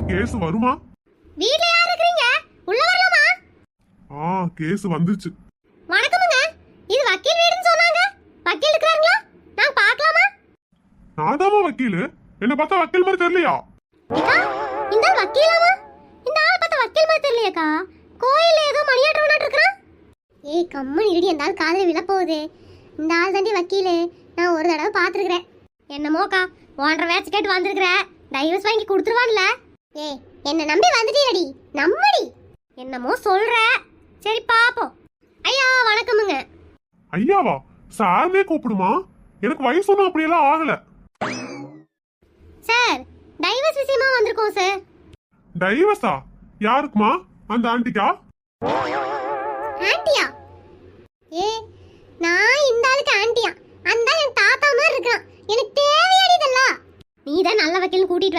Case வருமா? வீட்ல யார் இருக்கீங்க? உள்ள வரலாமா? கேஸ் வந்துச்சு. வணக்கம்ங்க. இது வக்கீல் வீடுன்னு சொன்னாங்க. வக்கீல் இருக்காங்களா? நான் பார்க்கலாமா? நான் தான் வக்கீல். என்ன பார்த்தா வக்கீல் மாதிரி தெரியலையா? ஏக்கா, இந்த வக்கீலாமா? இந்த ஆள் பார்த்தா வக்கீல் மாதிரி தெரியலையாக்கா? கோயில்ல ஏதோ மணியாட்டம் இருக்கான். ஏய் கம்மன் இருடி, அந்த ஆள் காதுல விழ போகுது. இந்த ஆள் தாண்டி வக்கீலு. நான் ஒரு தடவை பார்த்துருக்கிறேன். என்னமோக்கா, 1.5 வேட்ச் கேட்டு வந்திருக்கிற. டைவர்ஸ் வாங்கி கொடுத்துருவான்ல? ஏய், என்ன நம்பி வந்துட்டீடி, நம்மடி. என்னமோ சொல்ற. சரி பாப்போம். ஐயா வணக்கமுங்க. ஐயாவா? சார்னே கூப்பிடுமா? எனக்கு வயசு ஒன்றும் அப்படியெல்லாம் ஆகல. சார், டைவர்ஸ் விஷயமா வந்திருக்கோம் சார். டைவர்ஸா? யாருக்குமா? அந்த ஆண்டிக்கா? ஆண்டியா? ஏ, நான் இந்த ஆளுக்கு ஆண்டியா? அந்த என் தாத்தா மாதிரி இருக்கான். எனக்கு தேவையாடி இதெல்லாம். நீ தான் நல்ல வக்கீல் கூட்டிட்டு